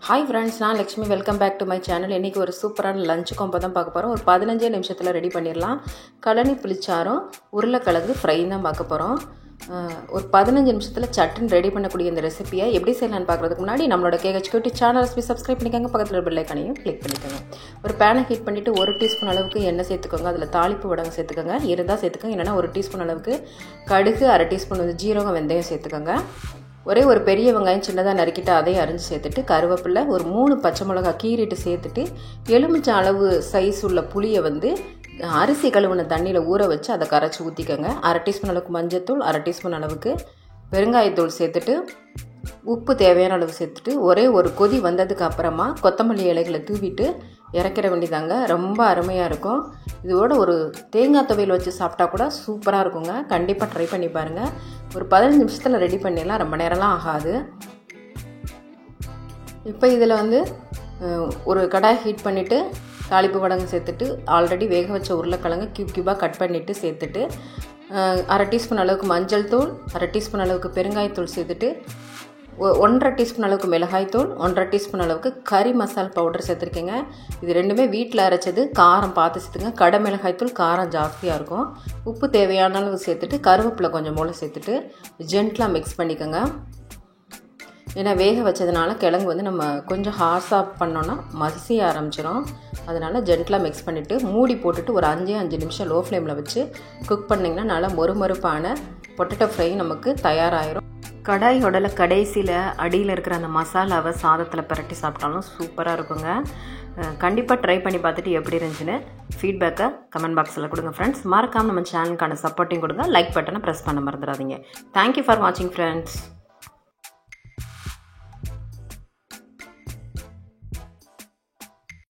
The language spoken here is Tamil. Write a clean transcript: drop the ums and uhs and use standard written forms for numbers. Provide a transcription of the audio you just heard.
ஹாய் ஃப்ரெண்ட்ஸ், நான் Lakshmi. Welcome back to my channel. இன்றைக்கி ஒரு சூப்பரான லஞ்ச் காம்போ தான் பார்க்க போகிறோம். ஒரு 15 நிமிஷத்தில் ரெடி பண்ணிடலாம். கழனி புளிச்சாரும் உருளைக்கிழங்கு ஃப்ரை தான் பார்க்க போகிறோம். ஒரு 15 நிமிஷத்தில் சட்டுன்னு ரெடி பண்ணக்கூடிய இந்த ரெசிபியை எப்படி செய்யலான்னு பார்க்குறதுக்கு முன்னாடி நம்மளோட KHQT சேனல் சப்ஸ்கிரைப் பண்ணிக்கோங்க. பக்கத்தில் பெல் ஐக்கானையும் கிளிக் பண்ணிக்கோங்க. ஒரு பேனை ஹீட் பண்ணிவிட்டு 1 டீஸ்பூன் அளவுக்கு எண்ணெய் சேர்த்துக்கோங்க. அதில் தாளிப்பு வடகம் சேர்த்துக்கோங்க. இருந்தால் சேர்த்துக்கோங்க, இல்லைனா 1 டீஸ்பூன் அளவுக்கு கடுகு, 1/2 டீஸ்பூன் ஜீரகம், வெந்தயம் சேர்த்துக்கோங்க. ஒரே ஒரு பெரிய வெங்காயம் சின்னதாக நறுக்கிட்டு அதையும் அரிஞ்சு சேர்த்துட்டு, கருவேப்பிலை, ஒரு 3 பச்சை மிளகா கீறிட்டு சேர்த்துட்டு, எலுமிச்சை அளவு சைஸ் உள்ள புளியை அரிசி கழுவுன தண்ணியில் ஊற வச்சு அதை கரைச்சி ஊற்றிக்கோங்க. 1/2 டீஸ்பூன் அளவுக்கு மஞ்சத்தூள், 1/2 டீஸ்பூன் அளவுக்கு பெருங்காயத்தூள் சேர்த்துட்டு, உப்பு தேவையான அளவு சேர்த்துட்டு, ஒரே ஒரு கொதி வந்ததுக்கு அப்புறமா கொத்தமல்லி இலைகளை தூவிட்டு இறக்கிற வேண்டியதாங்க. ரொம்ப அருமையாக இருக்கும். இதோட ஒரு தேங்காய் துவையல் வச்சு சாப்பிட்டா கூட சூப்பராக இருக்குங்க. கண்டிப்பாக ட்ரை பண்ணி பாருங்கள். ஒரு 15 நிமிஷத்தில் ரெடி பண்ணிடலாம். ரொம்ப நேரம்லாம் ஆகாது. இப்போ இதில் ஒரு கடாய் ஹீட் பண்ணிவிட்டு தாளிப்பு வடகம் சேர்த்துட்டு, ஆல்ரெடி வேக வச்ச உருளைக்கிழங்கு க்யூபாக கட் பண்ணிவிட்டு சேர்த்துட்டு, 1/2 டீஸ்பூன் அளவுக்கு மஞ்சள் தூள், 1/2 டீஸ்பூன் அளவுக்கு பெருங்காயத்தூள் சேர்த்துட்டு, 1/2 டீஸ்பூன் அளவுக்கு மிளகாய்த்தூள், 1/2 டீஸ்பூன் அளவுக்கு கறி மசால் பவுடர் சேர்த்துருக்கேங்க. இது ரெண்டுமே வீட்டில் அரைச்சது. காரம் பார்த்து சேர்த்துங்க. கடை மிளகாய்த்தூள் காரம் ஜாஸ்தியாக இருக்கும். உப்பு தேவையான அளவு சேர்த்துட்டு, கருவேப்பிலை கொஞ்சம் மூளை சேர்த்துட்டு ஜென்ட்லாக மிக்ஸ் பண்ணிக்கோங்க. ஏன்னா வேக வச்சதுனால கிழங்கு நம்ம கொஞ்சம் ஹார்ஸாக பண்ணோன்னா மசிய ஆரம்பிச்சிடும். அதனால் ஜென்ட்லாக மிக்ஸ் பண்ணிவிட்டு மூடி போட்டுட்டு ஒரு 5 நிமிஷம் லோ ஃப்ளேமில் வச்சு குக் பண்ணிங்கன்னா நல்லா மொறுமொறுப்பான பொட்டேட்டோ ஃப்ரை நமக்கு தயாராகிடும். கடாயோட கடைசியில் அடியில் இருக்கிற அந்த மசாலாவை சாதத்தில் பிரட்டி சாப்பிட்டாலும் சூப்பராக இருக்குங்க. கண்டிப்பாக ட்ரை பண்ணி பார்த்துட்டு எப்படி இருந்துச்சுன்னு ஃபீட்பேக்கை கமெண்ட் பாக்ஸில் கொடுங்க ஃப்ரெண்ட்ஸ். மறக்காமல் நம்ம சேனலுக்கான சப்போர்ட்டையும் கொடுங்க. லைக் பட்டனை ப்ரெஸ் பண்ண மறந்துடாதீங்க. தேங்க்யூ ஃபார் வாட்சிங் ஃப்ரெண்ட்ஸ்.